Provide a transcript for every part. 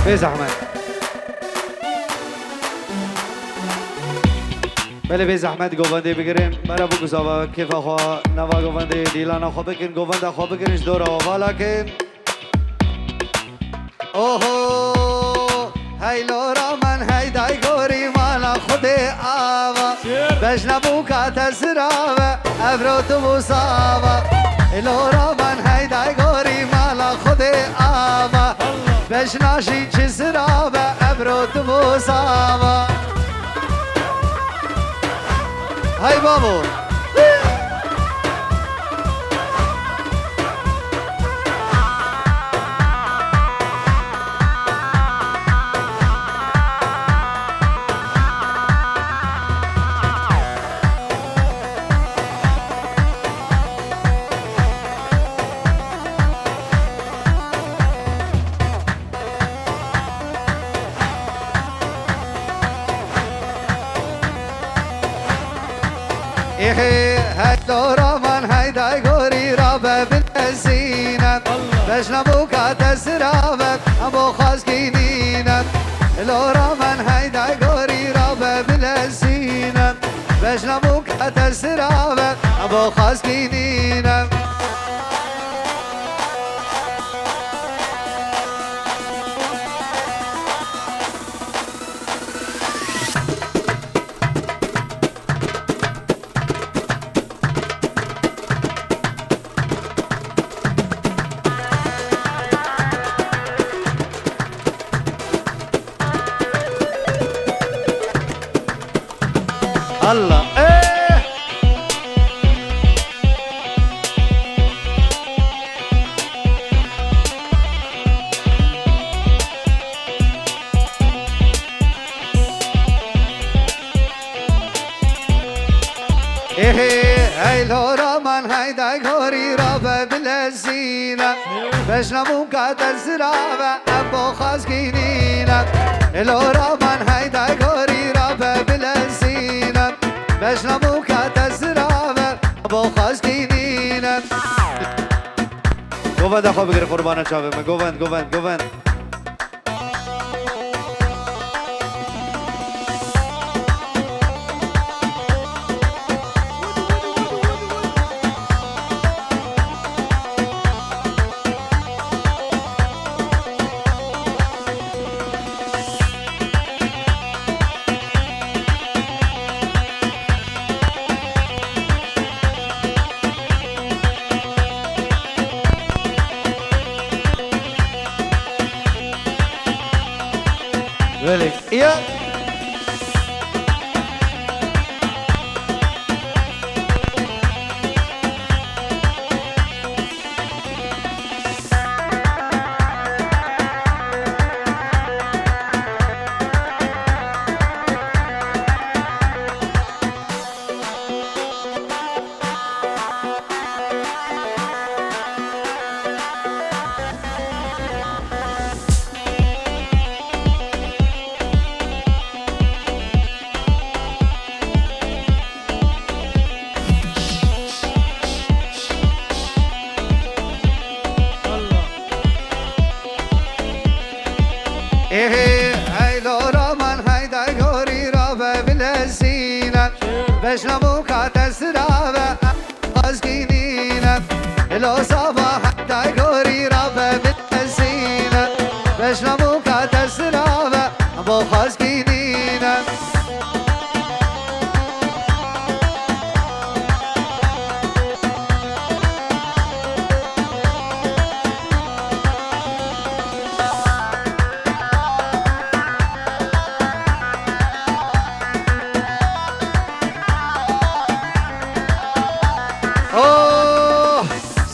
به زحمت. بله به زحمت گوونده بگیریم برای بگو صاحبا کیف خواه نوا گوونده دیلانا خواه بکن گوونده خواه بگیرش دور آوالا کن اوهو هی لورا من هی دای گوری مالا خود آوا بجنبو کا تسراوه ابرو تو بوساوا لورا من هی دای گوری مالا خود آوا بجناشی چی سراوه ابرو تو بوساوا هاي بابو إيه هاي لورا من هاي داي غوري رابع بالزينة بجنبوك تسرابك أبو خاص كينينة لورا من هاي داي غوري رابع بالزينة بجنبوك تسرابك أبو خاص كينينة الله ايه ايه هاي لورا من هاي داي غوري رابع بالزينة بجنبوك تسرابة ابو خاص كينينة لورا من هاي داي غوري رابع بالزينة بجنبوك تسرابة ابو خاص كينينة گووند خواه بگیر قربانه چاوه من گووند Really? Yeah. إيه هاي لورا من هاي داي غوري رابع بالزينة بجنبوك تسرابة قاسكينينة لو صباح داي غوري رابع بالزينة بجنبوك تسرابة أبو قاسكينينة اوه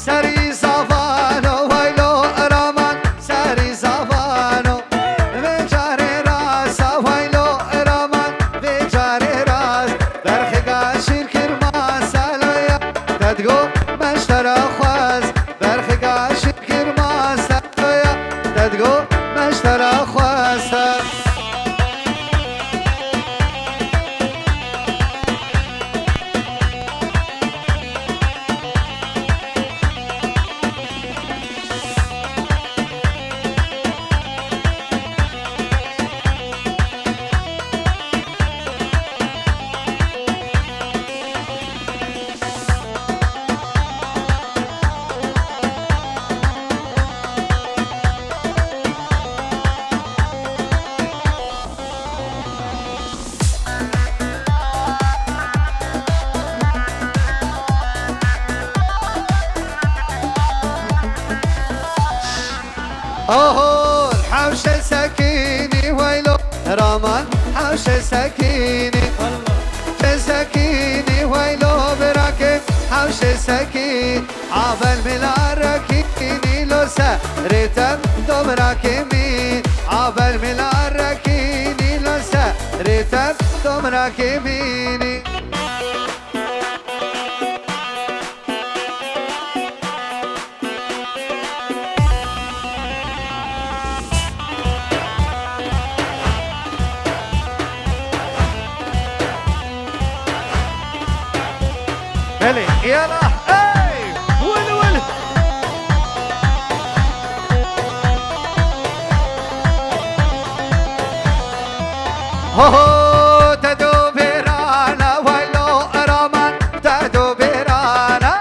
سری زبان وایلو رمان سری زبان اوه الحوش سكيني ويلو رامان حوش سكيني سكيني ويلو براكب حوش سكين عبل ملاركيني لو سرتم دمراكمين عبل ملاركيني لو سرتم دمراكميني هلي يلا اي ول ول هو تدو بيرانا ويلو رامان تدو بيرانا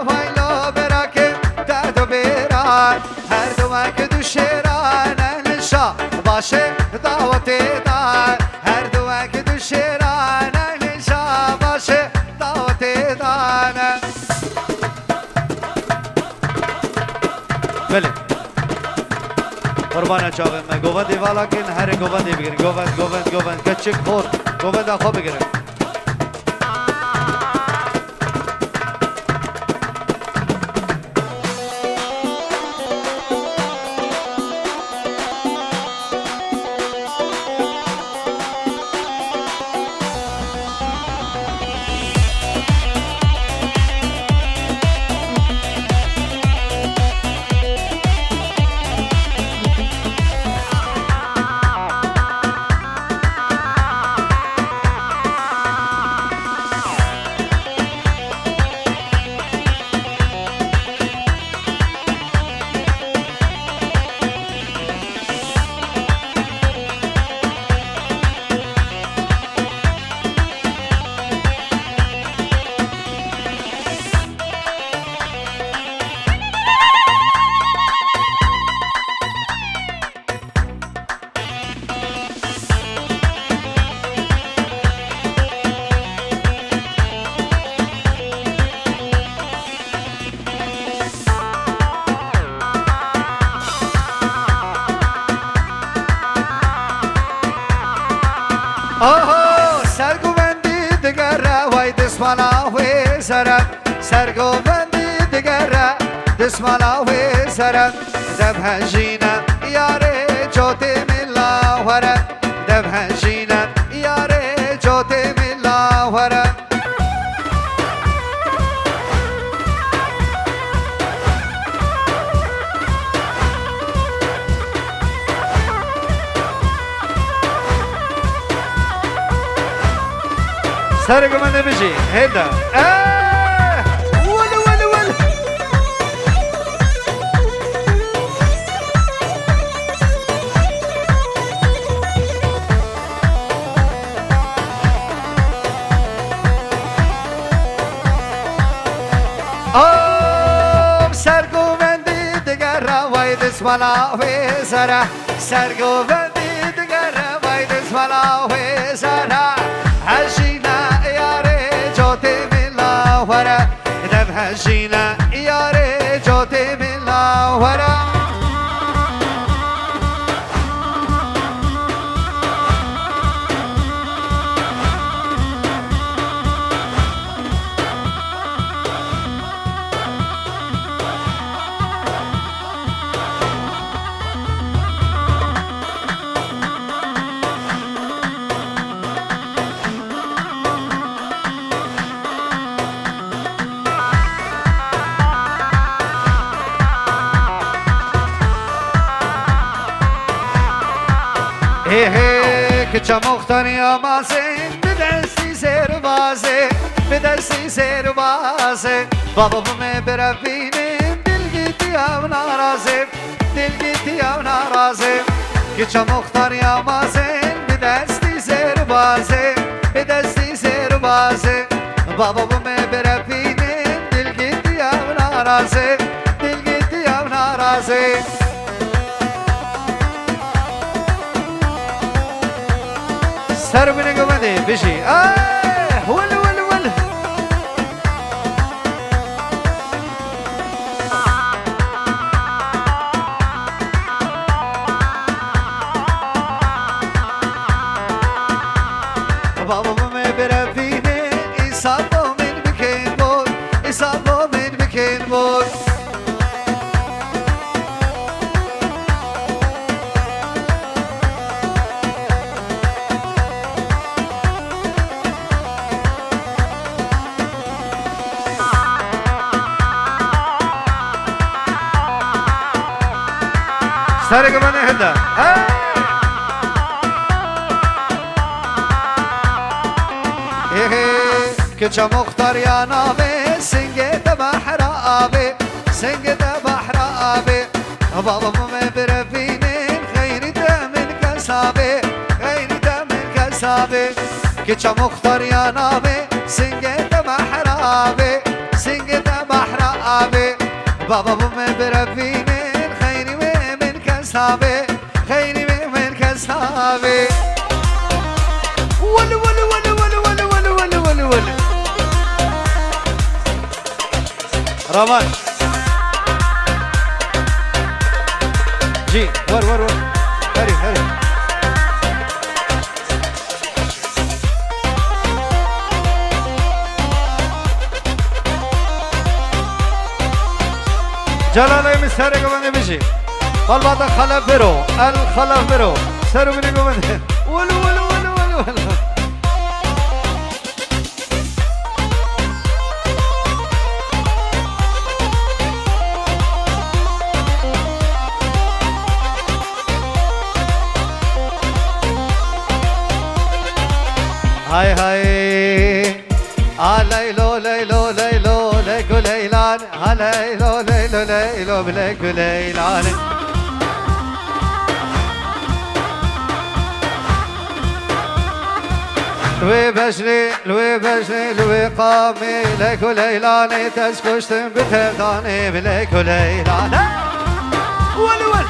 ويلو براكب تدو بيران هر دومك دو شيرانا نشا باشه دعوتي دار هر دومك دو شيرانا نشا باشه دعوتي دار بله قربان چاوه من گووندی والا کن هر گووندی بگیرن گووند کچک خور گووند آخو بگیرن اوه سرگوبندی دگره وای دسمالا وی سرم سرگوبندی دگره دسمالا وی سرم دب هنجینم یاره جوتی ملا ورم دب هنجینم یاره جوتی ملا ورم سرگوبنده بجی هیدا ول ول ول سرگوبندی دگر وای دسمالا وی سرا سرگوبندی دگر وای دسمالا وی سرا هشینا یاره جوتی ملا ورا دب هشینا یاره جوتی ملا ورا که مختاری آمازه به دستی زیر بازه به دستی زیر بازه بابا بومه برفینه دل گیتی او نارازه دل گیتی او نارازه که مختاری آمازه به دستی زیر بازه به دستی زیر بازه بابا بومه برفینه دل گیتی او نارازه دل گیتی او نارازه سر بینگو بنده بشی ول ول ول سرق من هدا كجا مختار يا نابي سنجد بحر آبي سنجد بحر آبي بابا ما برفينين غير دم الكسابي غير دم الكسابي كجا مختار يا نابي سنجد بحر آبي سنجد بحر آبي بابا ما برفينين غير من كسابي غير من كسابي ولو ولو ولو ولو ولو ولو ولو ولو ولو رمان جي ور ور ور هري هري جلالي مساري قبني بيجي قلبات الخلف برو الخلف برو سارو بني قبني ولو ولو ولو ولو ولو هاي هاي ليلو ليلو ليلو ليكو ليلان ليلو ليلو ليلو بليكو ليلان لوي بجري لوي قامي ليكو ليلاني تسكشتم بتهداني بليكو ليلان ولي ولي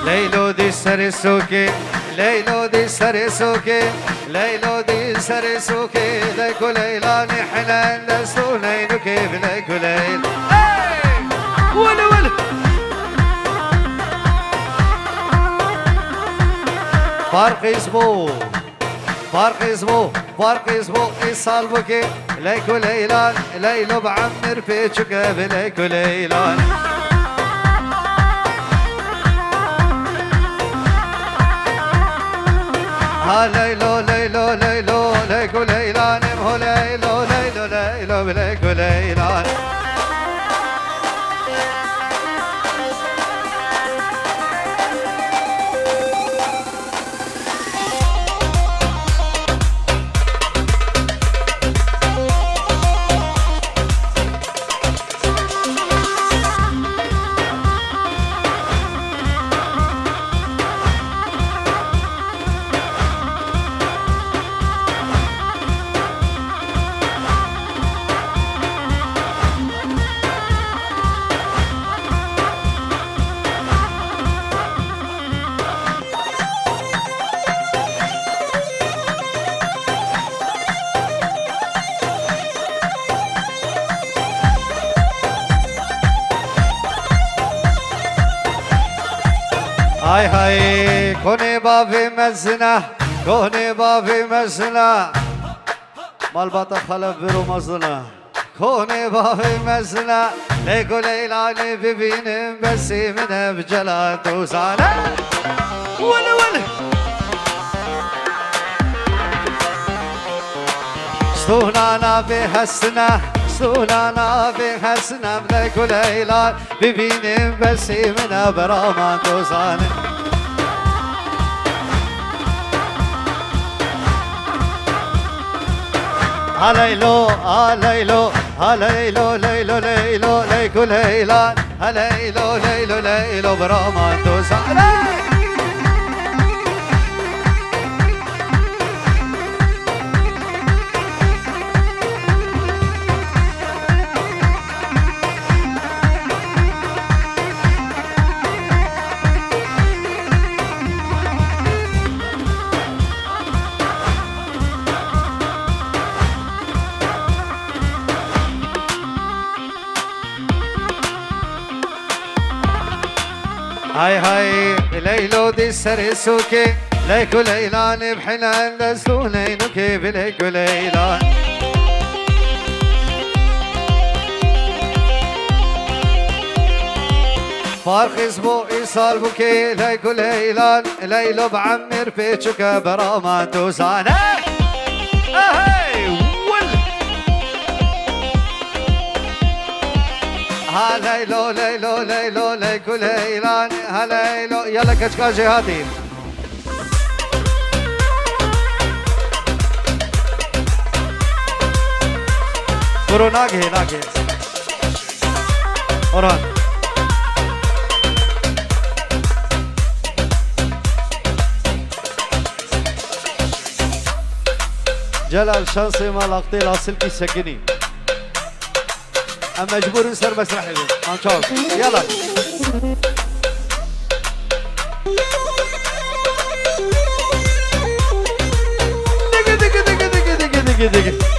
ليلو دي سرسوكي ليلو دي سرسوكي ليلو دي سرسوكي ليكو ليلاني حنان لسونينو كيف ليكو ليل ولو ولو فرق اسمه فرق اسمه ايصال بوكي ليكو ليلان ليلو بعمر في شكا بليكو ليلان ليلو ليلو ليلو ليكو ليلان هو ليلو ليلو ليلو بليكو ليلان هاي هاي كوني بابي مزنا كوني بابي مزنا مال باتا خلف برو مزنا كوني بابي مزنا ليكو ليلاني ببينم بسي من بجلات وزانا ولا ولا سونانا بهسنا سونانا بهسنا ليكو ليلان ببينم بسي من برامات وزانا ليلو ليلو ليلو ليلو ليلو ليكو ليلان ليلو ليلو ليلو برمان توزع هاي هاي ليلو دي سرسوكي ليكو ليلان بحنان لسونينو كيف ليكو ليلان فارق اسمه إيصال بوكي ليكو ليلان ليلو بعمر فيتشك برامان دوزان هاي ها ليلو ليلو ليلو ليكو ليلان ها ليلو يلا كشكا جهادي برو ناقه أوران جلال شانسي مالقتي لاسلكي سكني أما مجبور نسر مسرح ما نشوف يلا دق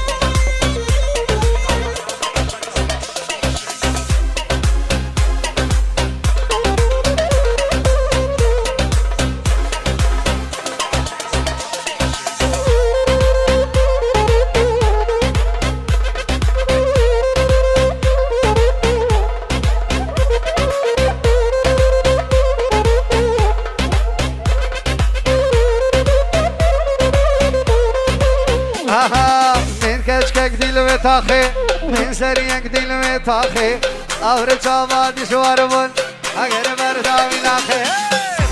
تاخي من سريك دل متاخي اور چاواد شواربون اگر برداوی لاخي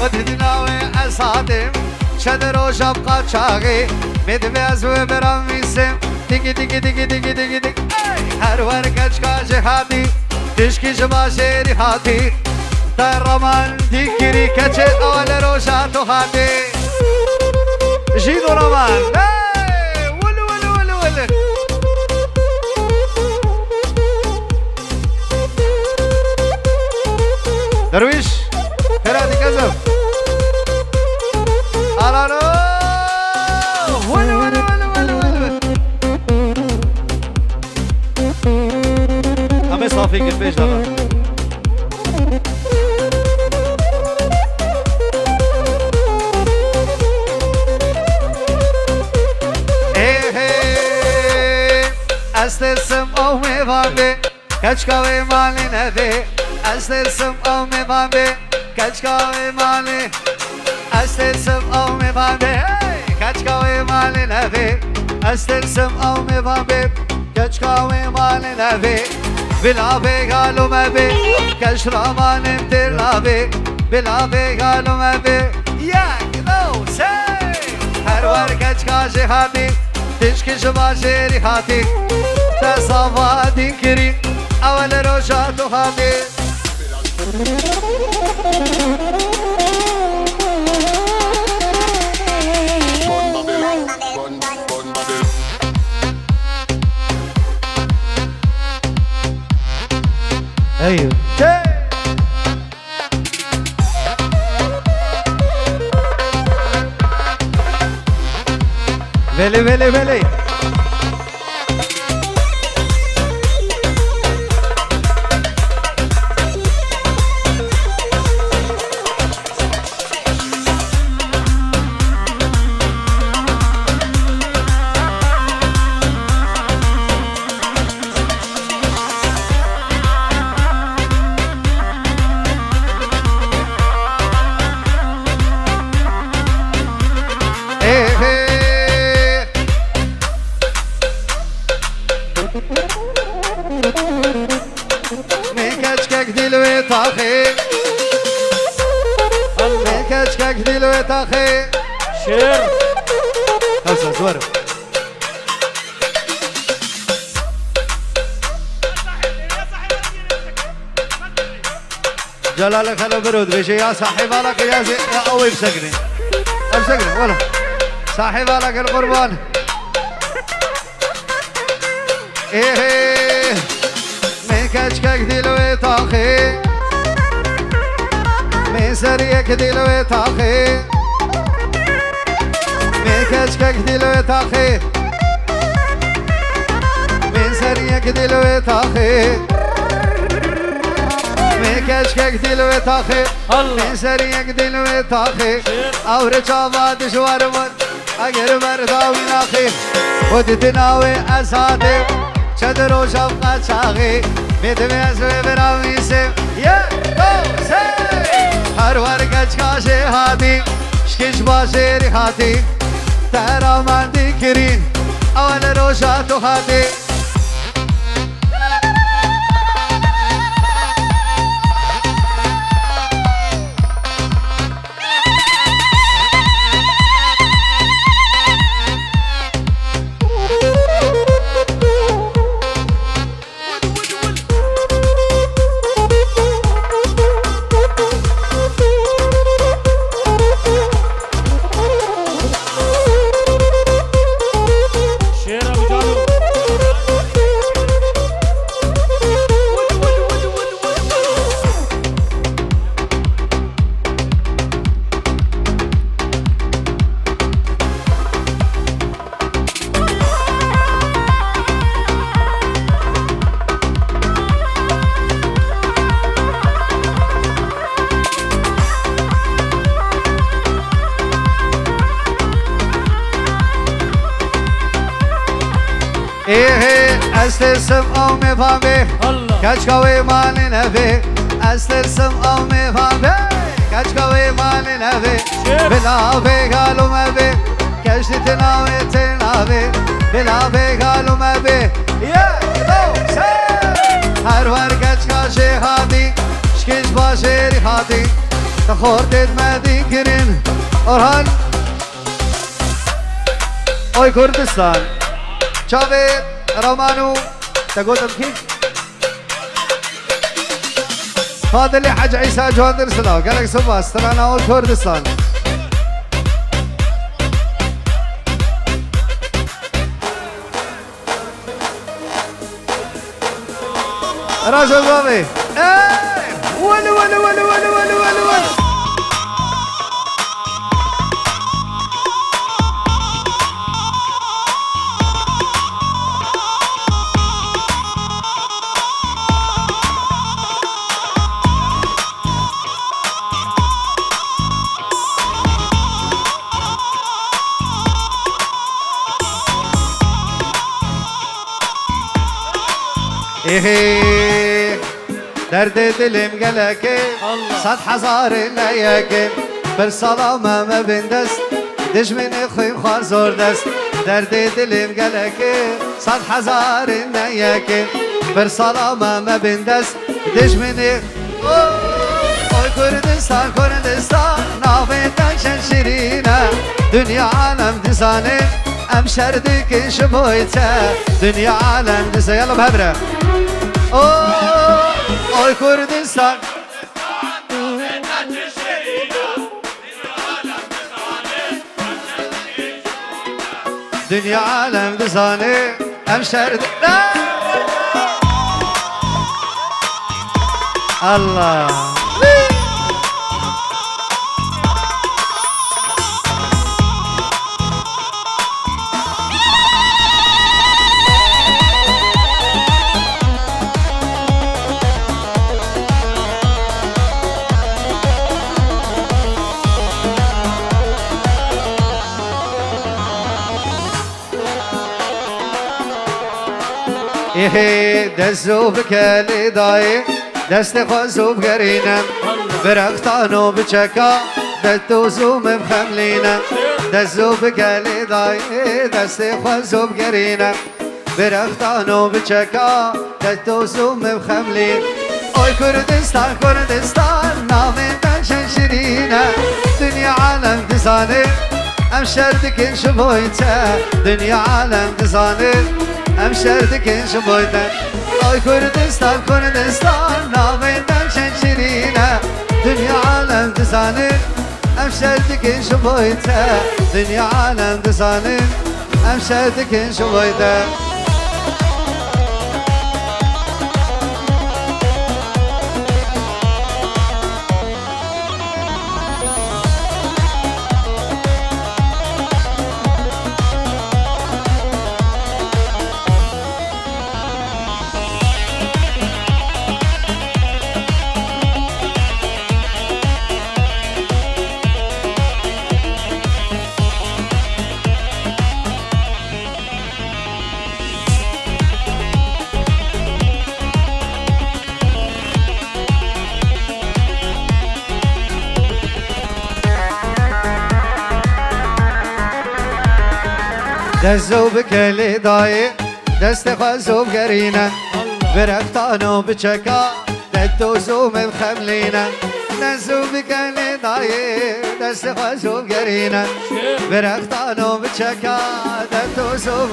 وددناوي اسادم شدرو شبقا چاغي مد بيازو برام ويسم ديگي ديگي ديگي ديگي ديگي ديگي هر ور کچکا جهادي دشکی جما شيري هاتي ترمان ديگيري کچه اول روشا تو هاتي جيدو رمان درويش هرادي كذب أرانو ولو أمي صافي كيفاش دابا استرسم او میوانده کچکاوی مالی نده استرسم او میوانده کچکاوی مالی استرسم او میوانده کچکاوی مالی نده استرسم او میوانده کچکاوی مالی نده بلا بگالو مبه کشرامانم ترلابه بلا بگالو مبه یک دو سه هر ور کچکا جهادی تشكي جماجيري هاتي تصافاتي كري اول روشاتو هاتي ايوه Veli, veli, veli. أخي شير خلصة زوارو جلالك هلا برود بيشي يا صاحب لك يا قوي بسقني بسقني ولا صاحب لك القربان إيه من كشكك دلوي طاخي من سريك دلوي طاخي من كشكك دلوي طاخي من سريك دلوي طاخي من كشكك دلوي طاخي من سريك دلوي طاخي أوري شابات شوارمون أجر مرداوي ناخي ودتناوي أسادي شدرو شفقات شاغي مدمي أسوي براوي سيم يا دو سيم هادي شكش باجيري هادي ترى ما عندي كرين أول روجات هادي استرسم او میفهمی کچکاوی مالی نبی استرسم او میفهمی کچکاوی مالی نبی بلا بگالو مبی کشتی تناوی تناوی بلا بگالو مبی یک دو سه هر ور کچکا شهادی شکش باشیری هادی تخوردید مدی گرین orhan oy Kurdistan Çavit رومانو تقول تبكي فاضل لي حاج عيسى جوادر سلا قال لك صبا استرانا اول كردستان راجل بابي ولو ولو ولو ولو ولو ولو إيه درد دلم قلقي صد حزار لياكي بالسلامة ما بندست دش من اخوي خوار زور دست درد دلم قلقي صد حزار لياكي بالسلامة ما بندست دش من oy Kurdistan Kurdistan nafetten şenşirine dünya alem dizane emşerdik işi boyta dünya alem dize yalım hebre oy Kurdistan dünya alem dizane emşerdik Allah إيه دزوب كالي داي دست خزوب قرينا برختانو بچكا دتوزوم بخملينا دزوب كالي داي دست خزوب قرينا برختانو بچكا دتوزوم بخملين oy Kurdistan Kurdistan nafetten şenşirine dünya alem dizane emşerdikin şu boyta dünya alem dizane emşerdikin şu boyta oy Kurdistan Kurdistan nafetten şenşirine dünya alem dizane emşerdikin şu boyta dünya alem dizane emşerdikin şu boyta دزو بكلي داي دست خزو بقرينا برفتانو بچكا ددوزو من خملينا دزو بكلي داي دست خزو بقرينا برفتانو بچكا ددوزو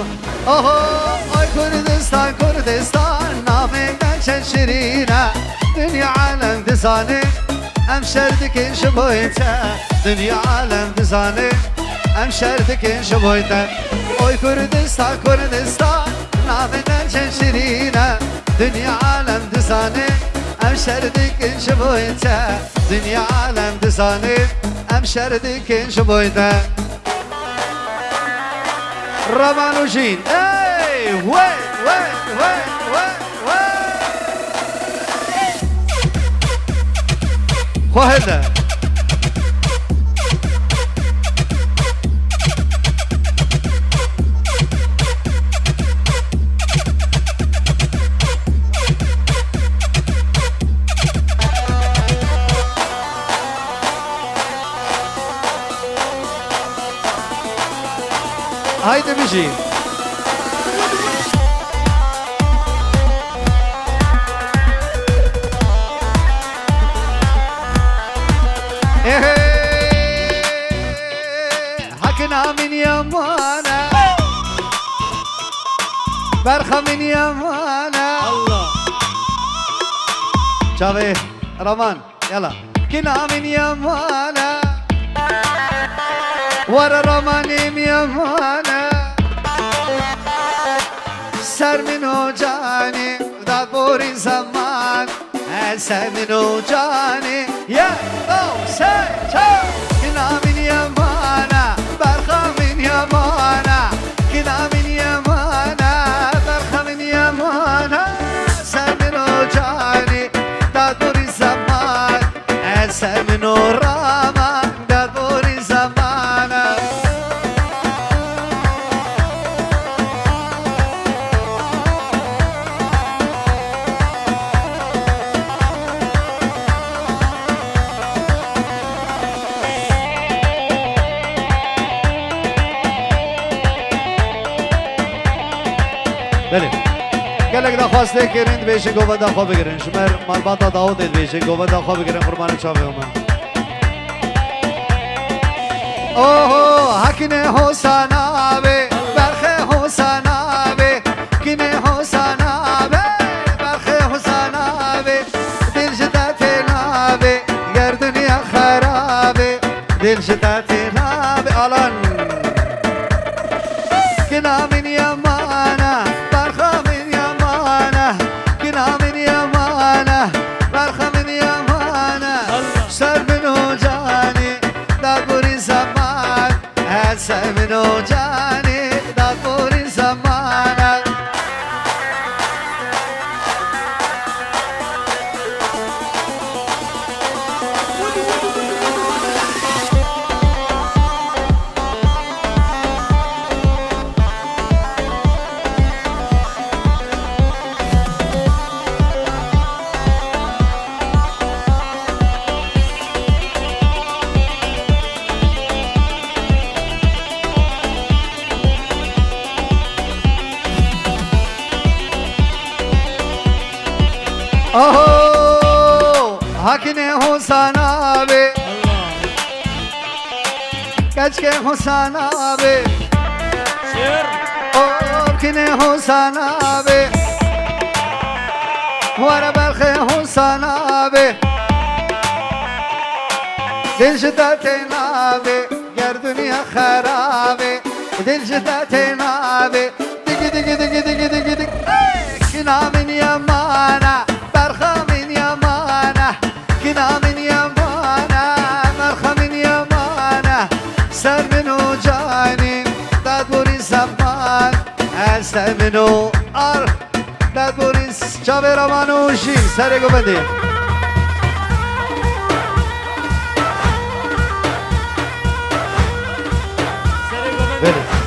اوه اي كردستان كردستان نامنا چن شرينا دنيا عالم دزاني ام شردك شبويتا دنيا عالم دزاني ام شردك شبويتا اوي كردستان كردستان نامنا چن شرينا دنيا عالم دزاني ام شردك شبويتا دنيا عالم دزاني ام شردك شبويتا رمان وجين اي وي وي وي وي وي خو هذا هيدا بيجي حكنا من يمانا برخة من يمانا الله شافي رمان يلا كنا من يمانا ورا رماني ميمانا سر منو جاني داد بوري زمان سر منو جاني يا او سر كنا من يمانا برخة من يمانا كنا من يمانا برخة من يمانا سر منو جاني داد بوري زمان سر منو رامان داد بوري زمان بله گلک دا خواسته کرند بیشه گوه دا خواه بگیرن شمر مالباتا داود دید بیشه گوه دا خواه بگیرن قربان چاوه اومن اوه حکنه حسانا بی برخه حسانا بی کنه حسانا بی برخه حسانا بی دل جدت نابی گردنیا خرابی دل جدت نابی آلان کنه من یمانا منو جاني دا طول زمانك اوه حکنه حسانا بی کچکه حسانا بی اوه کنه حسانا بی ورا برخه حسانا بی دل شدت نابی گردنیا خرابی دل شدت نابی دیگه دیگه دیگه دیگه دیگه دیگه کنا من یمانا برخه من یمانا کنا من یمانا برخه من یمانا سر منو جانی داد بوری زمان سر منو داد بوری چاوه رمانوشی سر گو بندیم بله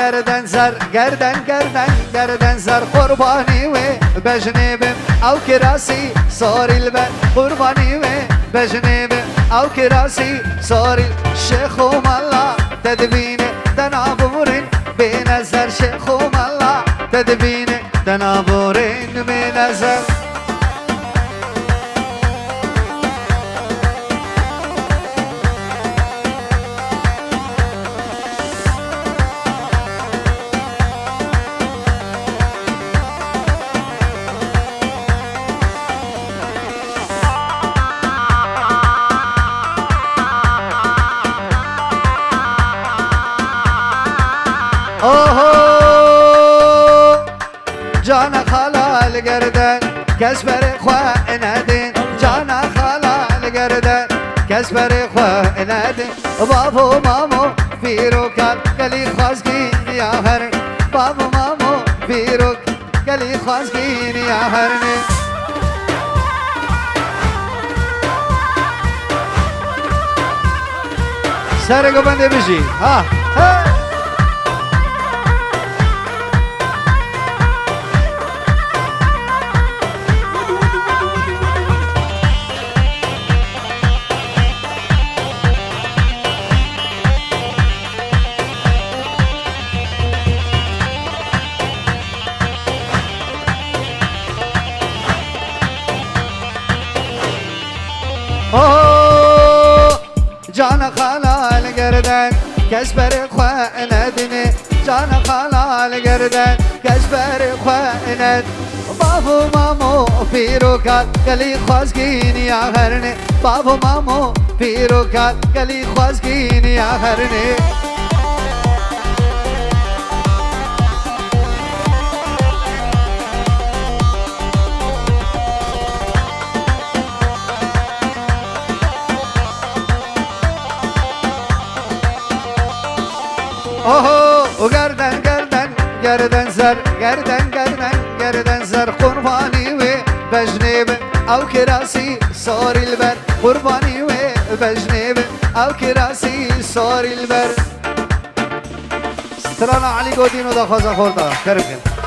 گردن سر گردن گردن گردن سر قربانی و بجنبم او کراسی ساری البر قربانی و بجنبم او کراسی ساری شیخ الله تدبین تنابورین به نظر شیخ الله تدبین تنابورین به نظر جانا خالا الگردن کس بر خواه ندین جانا خالا الگردن کس بر خواه ندین بابو مامو فیروکال گلی خوازگین یا هرن بابو مامو فیروک گلی خوازگین یا هرن سرگو بنده بشی ها جانا خالا الگردن کس بر خواه ندینه جانا خالا الگردن کس بر خواه ند بابو مامو پیروکات گلی خوازگین یا هرنه بابو مامو پیروکات گلی خوازگین یا هرنه اوه گردن گردن گردن سر گردن گردن گردن سر قربانی و بجنب او کراسی ساری البر قربانی و بجنب او کراسی ساری البر سترانا علی گودینو دا خوزا خورده کرم کن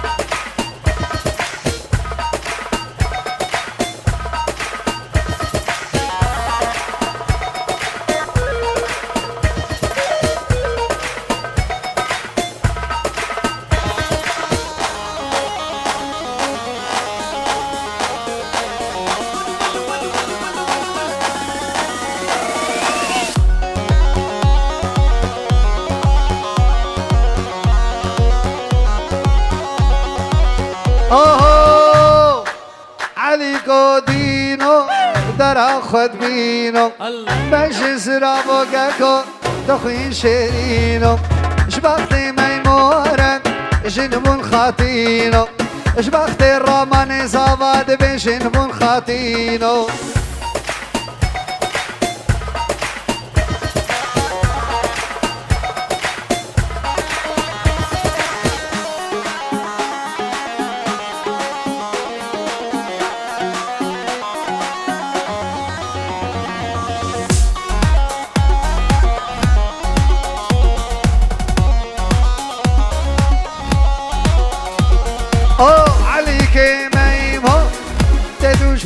اوه علی گودینو در خود بینو بش سرابو گکو دخوین شیرینو شبخت میمورن جنبون خاتینو شبخت رامان زاباد بجنبون خاتینو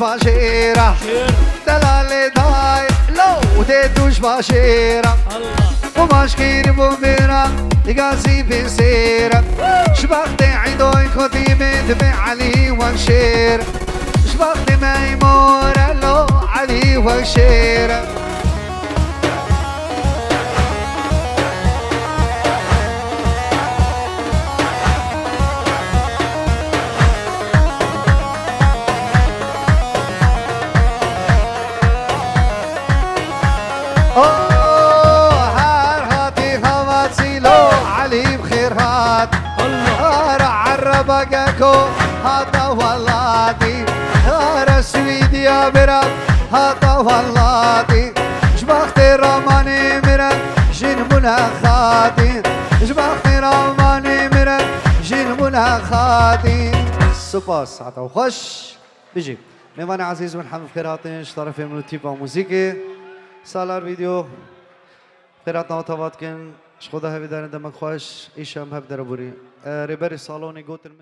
باشيرة دلالي داي لو تدوش باشيرة وماشكير بوميرة يقاسي في سيرة شبخت عيدوي خديمة تبع علي وشير شبخت ميمورة لو علي وشير بقاكو هذا والله هذا سويد يا برا هذا والله شبخت رماني مرا جن مناخاتي شبخت رماني مرا جن مناخاتي سپاس عطا خوش بيجي مهمان عزيز من حمد خيراتش طرف من تيبا موسيقي سالار فيديو خيراتنا وطبات كن خدا هفدان دمک خوش ایشم هف در بوری ریبری سالونی گوتر